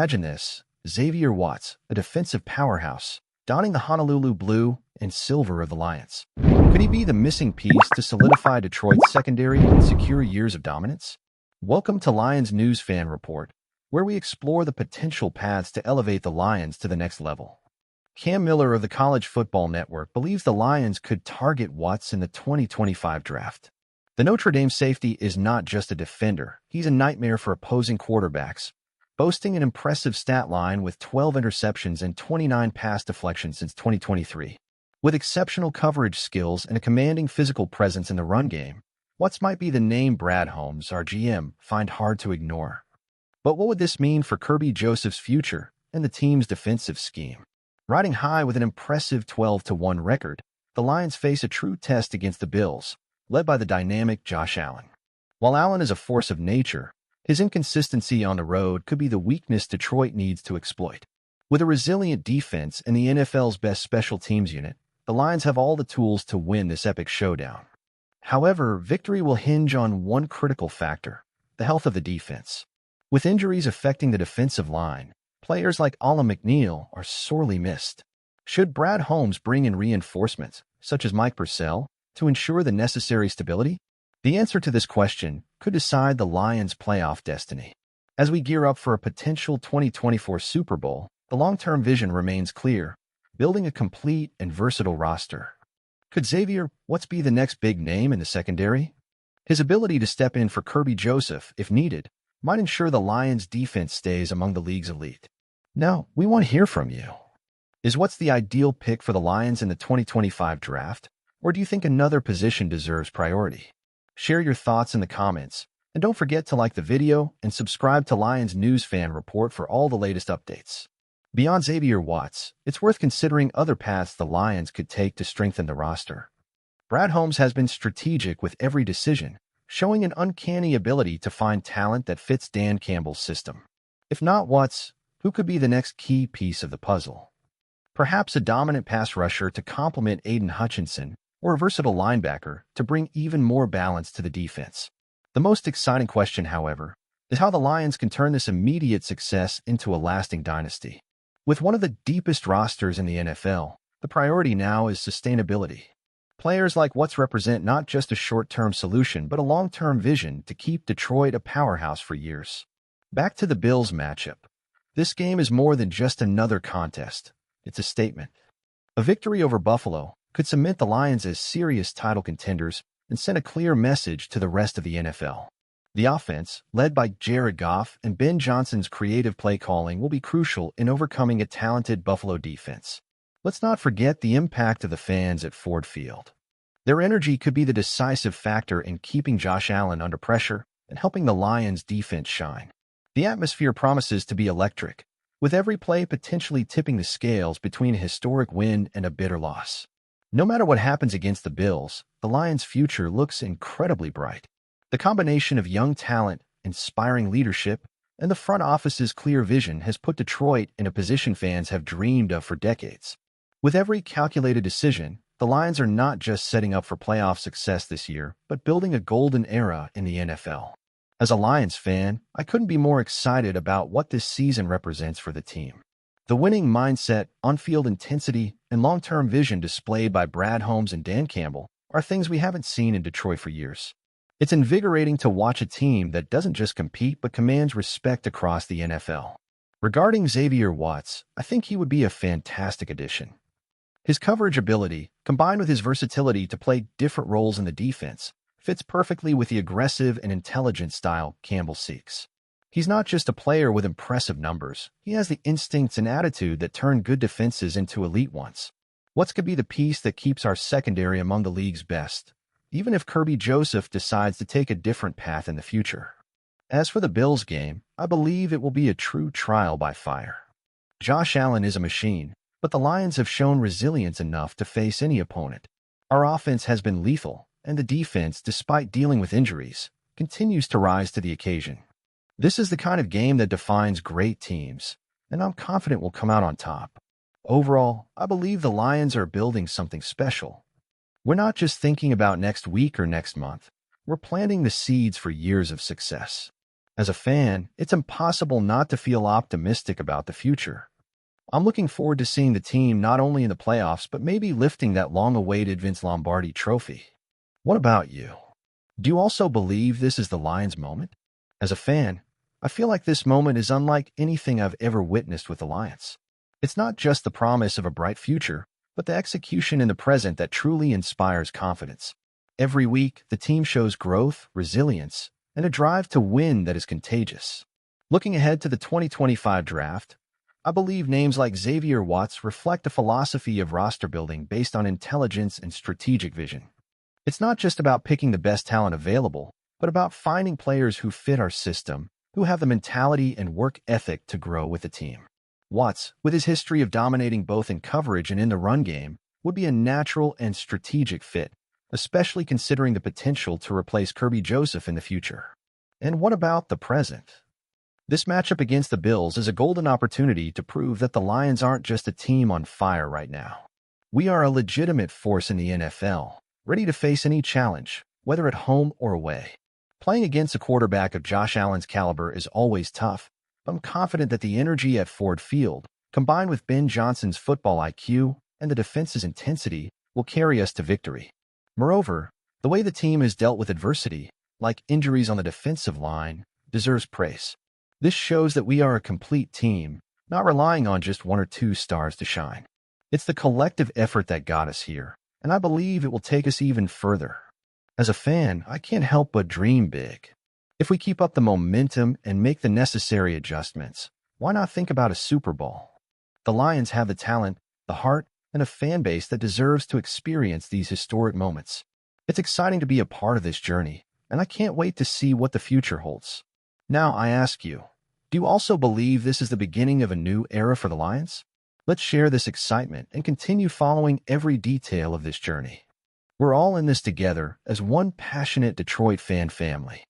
Imagine this: Xavier Watts, a defensive powerhouse, donning the Honolulu blue and silver of the Lions. Could he be the missing piece to solidify Detroit's secondary and secure years of dominance? Welcome to Lions News Fan Report, where we explore the potential paths to elevate the Lions to the next level. Cam Miller of the College Football Network believes the Lions could target Watts in the 2025 draft. The Notre Dame safety is not just a defender, he's a nightmare for opposing quarterbacks, boasting an impressive stat line with 12 interceptions and 29 pass deflections since 2023. With exceptional coverage skills and a commanding physical presence in the run game, Watts might be the name Brad Holmes, our GM, find hard to ignore. But what would this mean for Kirby Joseph's future and the team's defensive scheme? Riding high with an impressive 12-1 record, the Lions face a true test against the Bills, led by the dynamic Josh Allen. While Allen is a force of nature, his inconsistency on the road could be the weakness Detroit needs to exploit. With a resilient defense and the NFL's best special teams unit, the Lions have all the tools to win this epic showdown. However, victory will hinge on one critical factor: the health of the defense. With injuries affecting the defensive line, players like Alan McNeil are sorely missed. Should Brad Holmes bring in reinforcements, such as Mike Purcell, to ensure the necessary stability? The answer to this question could decide the Lions' playoff destiny. As we gear up for a potential 2024 Super Bowl, the long-term vision remains clear: building a complete and versatile roster. Could Xavier Watts be the next big name in the secondary? His ability to step in for Kirby Joseph, if needed, might ensure the Lions' defense stays among the league's elite. Now, we want to hear from you. Is Watts the ideal pick for the Lions in the 2025 draft, or do you think another position deserves priority? Share your thoughts in the comments, and don't forget to like the video and subscribe to Lions News Fan Report for all the latest updates. Beyond Xavier Watts, it's worth considering other paths the Lions could take to strengthen the roster. Brad Holmes has been strategic with every decision, showing an uncanny ability to find talent that fits Dan Campbell's system. If not Watts, who could be the next key piece of the puzzle? Perhaps a dominant pass rusher to complement Aiden Hutchinson, or a versatile linebacker to bring even more balance to the defense. The most exciting question, however, is how the Lions can turn this immediate success into a lasting dynasty. With one of the deepest rosters in the NFL, the priority now is sustainability. Players like Watts represent not just a short-term solution but a long-term vision to keep Detroit a powerhouse for years. Back to the Bills matchup. This game is more than just another contest. It's a statement. A victory over Buffalo could cement the Lions as serious title contenders and send a clear message to the rest of the NFL. The offense, led by Jared Goff and Ben Johnson's creative play calling, will be crucial in overcoming a talented Buffalo defense. Let's not forget the impact of the fans at Ford Field. Their energy could be the decisive factor in keeping Josh Allen under pressure and helping the Lions' defense shine. The atmosphere promises to be electric, with every play potentially tipping the scales between a historic win and a bitter loss. No matter what happens against the Bills, the Lions' future looks incredibly bright. The combination of young talent, inspiring leadership, and the front office's clear vision has put Detroit in a position fans have dreamed of for decades. With every calculated decision, the Lions are not just setting up for playoff success this year, but building a golden era in the NFL. As a Lions fan, I couldn't be more excited about what this season represents for the team. The winning mindset, on-field intensity, and long-term vision displayed by Brad Holmes and Dan Campbell are things we haven't seen in Detroit for years. It's invigorating to watch a team that doesn't just compete but commands respect across the NFL. Regarding Xavier Watts, I think he would be a fantastic addition. His coverage ability, combined with his versatility to play different roles in the defense, fits perfectly with the aggressive and intelligent style Campbell seeks. He's not just a player with impressive numbers, he has the instincts and attitude that turn good defenses into elite ones. Watts could be the piece that keeps our secondary among the league's best, even if Kirby Joseph decides to take a different path in the future. As for the Bills game, I believe it will be a true trial by fire. Josh Allen is a machine, but the Lions have shown resilience enough to face any opponent. Our offense has been lethal, and the defense, despite dealing with injuries, continues to rise to the occasion. This is the kind of game that defines great teams, and I'm confident we'll come out on top. Overall, I believe the Lions are building something special. We're not just thinking about next week or next month. We're planting the seeds for years of success. As a fan, it's impossible not to feel optimistic about the future. I'm looking forward to seeing the team not only in the playoffs, but maybe lifting that long-awaited Vince Lombardi trophy. What about you? Do you also believe this is the Lions' moment? As a fan, I feel like this moment is unlike anything I've ever witnessed with the Lions. It's not just the promise of a bright future, but the execution in the present that truly inspires confidence. Every week, the team shows growth, resilience, and a drive to win that is contagious. Looking ahead to the 2025 draft, I believe names like Xavier Watts reflect a philosophy of roster building based on intelligence and strategic vision. It's not just about picking the best talent available, but about finding players who fit our system, who have the mentality and work ethic to grow with the team. Watts, with his history of dominating both in coverage and in the run game, would be a natural and strategic fit, especially considering the potential to replace Kirby Joseph in the future. And what about the present? This matchup against the Bills is a golden opportunity to prove that the Lions aren't just a team on fire right now. We are a legitimate force in the NFL, ready to face any challenge, whether at home or away. Playing against a quarterback of Josh Allen's caliber is always tough, but I'm confident that the energy at Ford Field, combined with Ben Johnson's football IQ and the defense's intensity, will carry us to victory. Moreover, the way the team has dealt with adversity, like injuries on the defensive line, deserves praise. This shows that we are a complete team, not relying on just one or two stars to shine. It's the collective effort that got us here, and I believe it will take us even further. As a fan, I can't help but dream big. If we keep up the momentum and make the necessary adjustments, why not think about a Super Bowl? The Lions have the talent, the heart, and a fan base that deserves to experience these historic moments. It's exciting to be a part of this journey, and I can't wait to see what the future holds. Now I ask you, do you also believe this is the beginning of a new era for the Lions? Let's share this excitement and continue following every detail of this journey. We're all in this together as one passionate Detroit fan family.